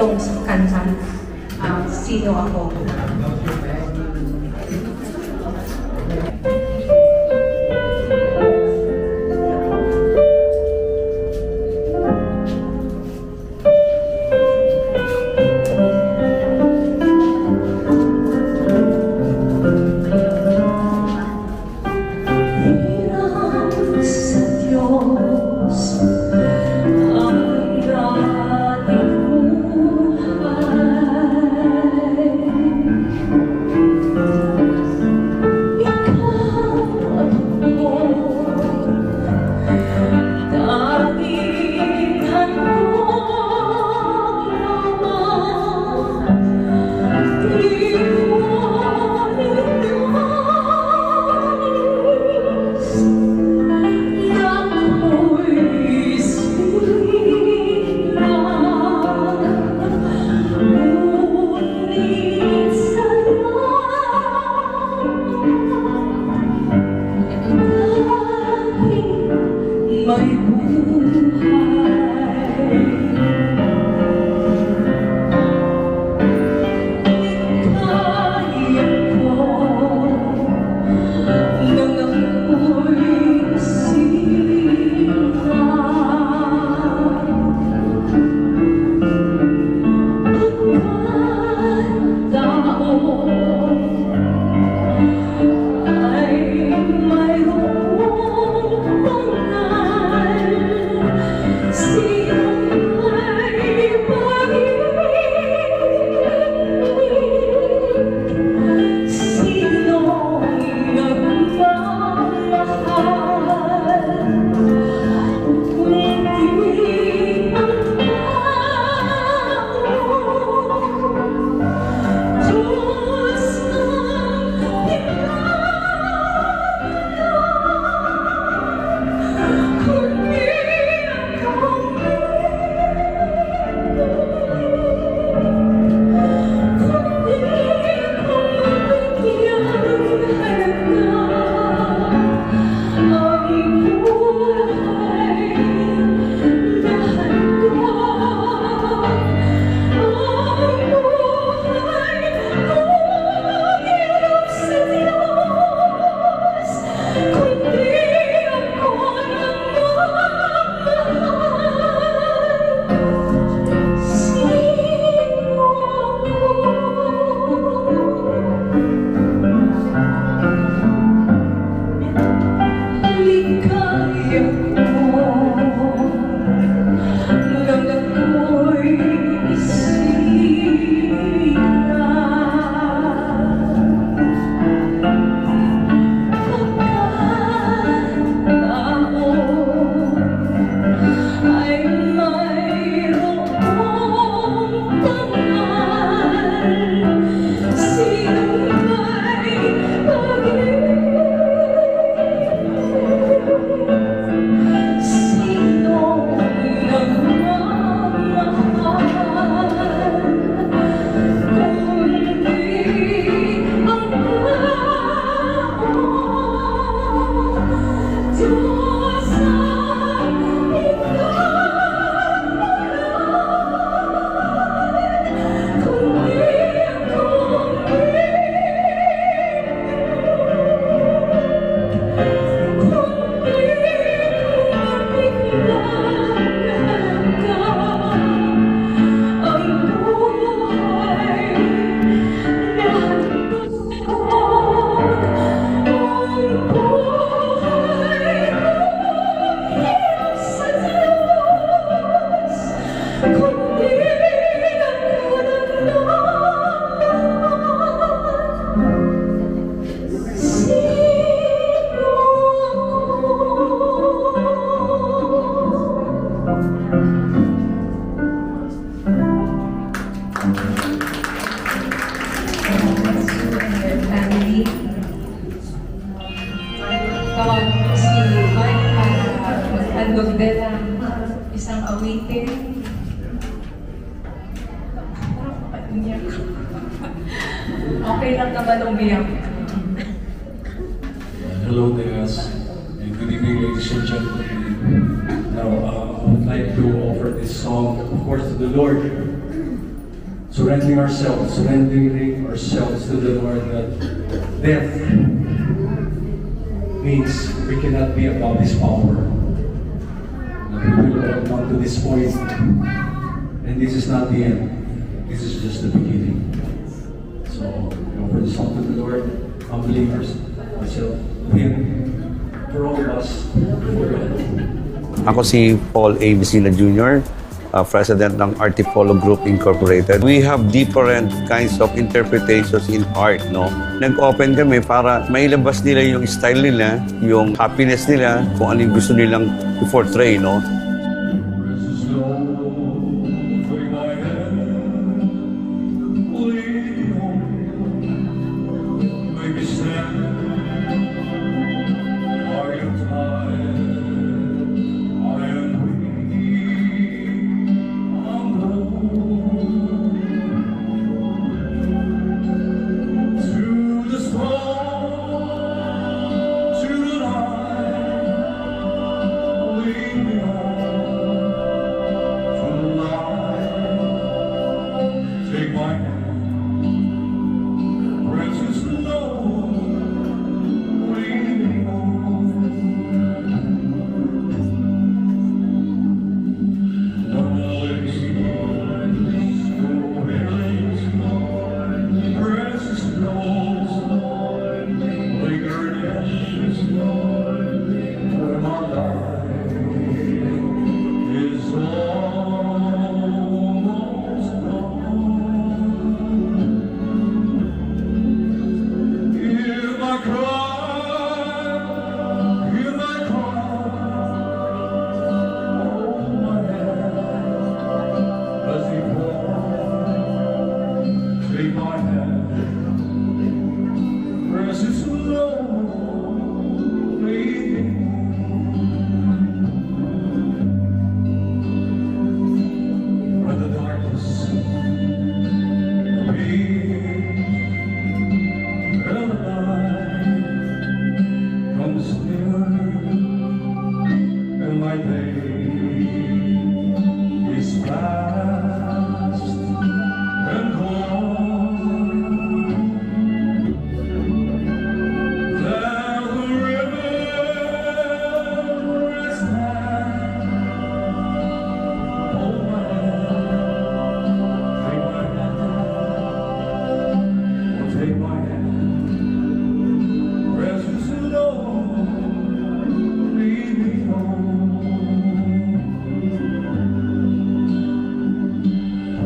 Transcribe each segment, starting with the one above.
titulong sa kanta, Sino Ako. handog din ang isang awitin. Okay lang naman umiyak. Hello there, and good evening, ladies and gentlemen. Now, I would like to offer this song, of course, to the Lord. surrendering ourselves to the Lord, that death means we cannot be above His power. That we will all come to this point, and this is not the end. This is just the beginning. So, we offer the song to the Lord, humbling ourselves to Him, for all of us, for God. Ako si Paul A. Vicina Jr., President ng Artipolo Group Incorporated. We have different kinds of interpretations in art, no? Nag-open kami para mailabas nila yung style nila, yung happiness nila, kung ano yung gusto nilang i-portray, no? Take my hand, precious Lord, lead me on. No place, no areas, precious Lord, lingered ashes, where my life is almost gone. Hear my cry, hear my cry, hold my hand as He pours. Take my hand, precious Lord, lead me. When the darkness appears and the night comes near, and my day is past and gone, there the river is high. Hold my hand, take my hand, take my hand, precious Lord, lead me home.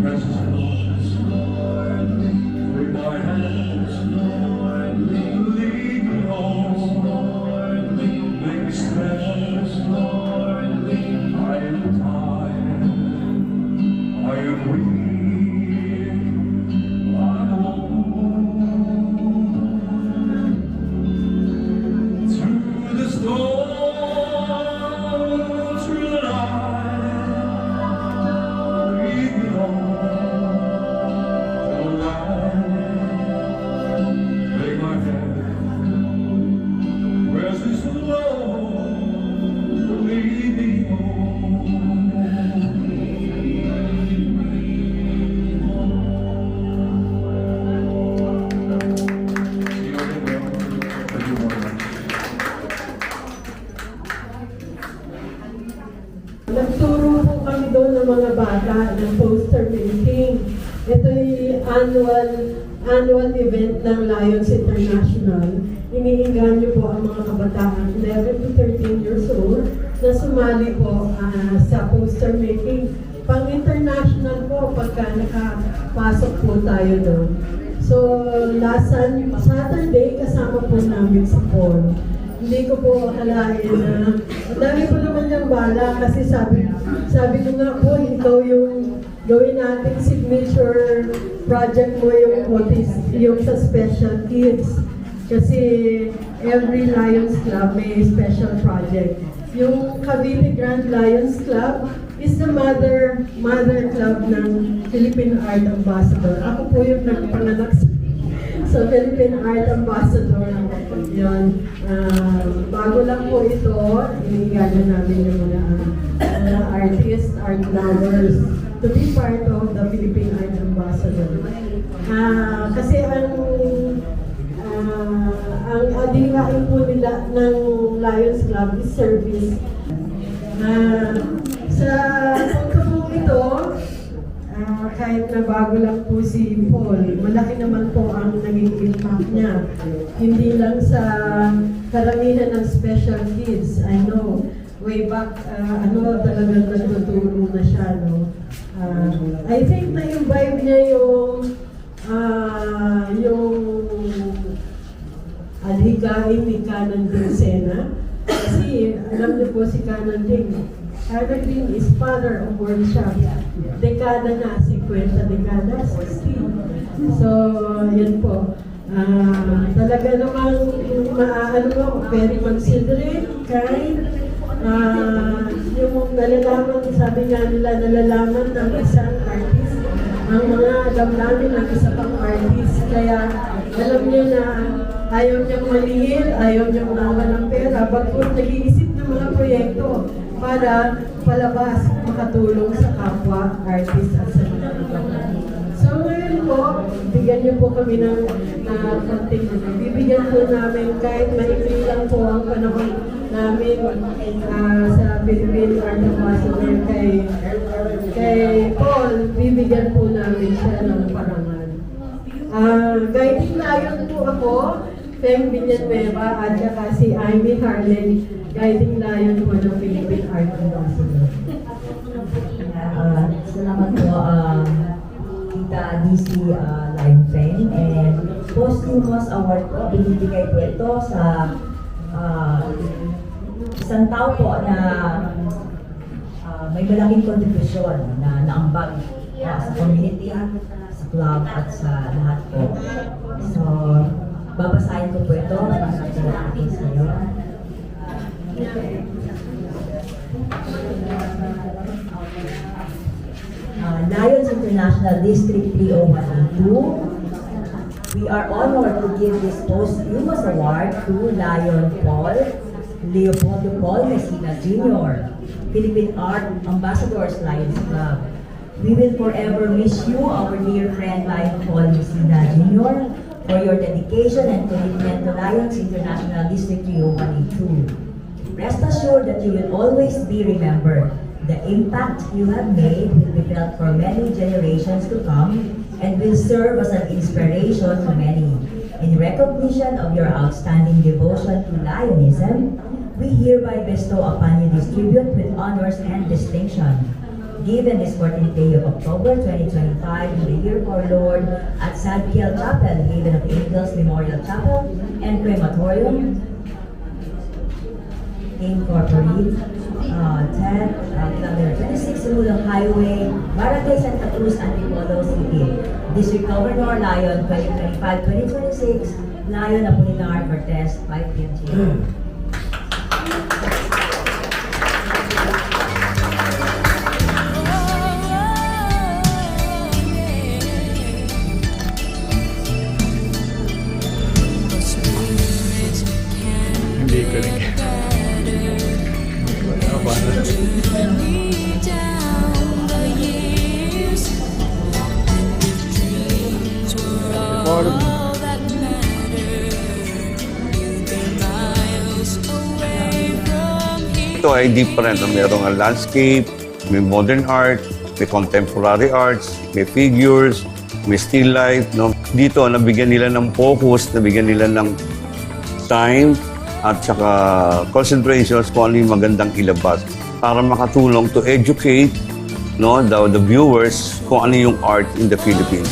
Precious Lord, take my hand, lead me home. Make me strong, I am tired, I am weak, I'm old. Through the storm, through the night, lead me home. Take my hand, precious Lord, lead me Nagturo po kami doon ng mga bata ng poster making. Ito yung annual event ng Lions International. Iniinganyo po ang mga kabataan 11 to 13 years old na sumali po sa poster making. Pang-international po pagka nakapasok po tayo doon. So, last Saturday, kasama po namin si Paul. Hindi ko po akalain na ang dami po naman yung bala kasi sabi ko nga po, ikaw yung gawin natin signature project mo yung sa special kids. Kasi every Lions Club may special project. Yung Cavite Grand Lions Club is the mother club ng Philippine Art Ambassador. Ako po yung nagpanganak sa Philippine Art Ambassador. Yun. Bago lang po ito, inigala namin yung mga artists, art lovers to be part of the Philippine Art Ambassador. Ambassador. Kasi ang adikain po nila ng Lions Club is service. Sa punto po ito, kahit na bago lang po si Paul, malaki naman po ang naging impact niya. Hindi lang sa karamihan ng special kids. I know, way back, talagang nagtutulong na siya, no? I think na-imbibe niya yung adhikain ni Canon Sena. Kasi alam niyo po si Canon Ding. Canon Ding is father of workshop. Dekada na, 50 dekada, 60. So, yun po. Talaga namang very considerate, kind. Yung nalalaman, sabi nga nila, nalalaman ng isang artist, ang mga damdamin ng isa pang artist. Kaya alam niya na ayaw niyang maningil, ayaw niyang naman ng pera, bagkos nag-iisip ng mga proyekto para palabas, makatulong sa kapwa artist at sa mga iba. So ngayon po, bigyan niyo po kami ng konting, bibigyan po namin kahit maikli lang po ang panahon namin sa Philippine Art Ambassador kay Paul, bibigyan po namin siya ng parangal. Guiding lion po ako, Feng Villanueva at saka si Amy Harlan, guiding lion po ng Philippine Art Ambassador. Salamat po, Tita DC Lion Feng, and posthumous award po, binibigay po ito sa isang tao po na may malaking kontribusyon na naambag sa community, sa club at sa lahat po. So, babasahin ko po ito para sa akin sa iyo. Lions International District 30182. We are honored to give this posthumous award to Lion Paul Leopoldo Paul Messina Jr., Philippine Art Ambassadors Lions Club. We will forever miss you, our dear friend Lion Paul Messina Jr., for your dedication and commitment to Lions International District 30182. Rest assured that you will always be remembered. The impact you have made will be felt for many generations to come and will serve as an inspiration to many. In recognition of your outstanding devotion to Lionism, we hereby bestow upon you this tribute with honors and distinction. Given this 14th day of October 2025 in the year of our Lord at Sadkiel Chapel, Haven of Angels Memorial Chapel and Crematorium, Incorporated, 26 Simulong Highway, Barangay Santa Cruz, Antipolo City. District Governor Lion 2025-2026, Lion Apolinar Cortez, 5 p.m. Hindi ko rin. Ito ay different. Mayroong landscape, may modern art, may contemporary arts, may figures, may still life. No? Dito, nabigyan nila ng focus, nabigyan nila ng time, at saka concentrations kung ano yung magandang ilabas para makatulong to educate the viewers kung ano yung art in the Philippines.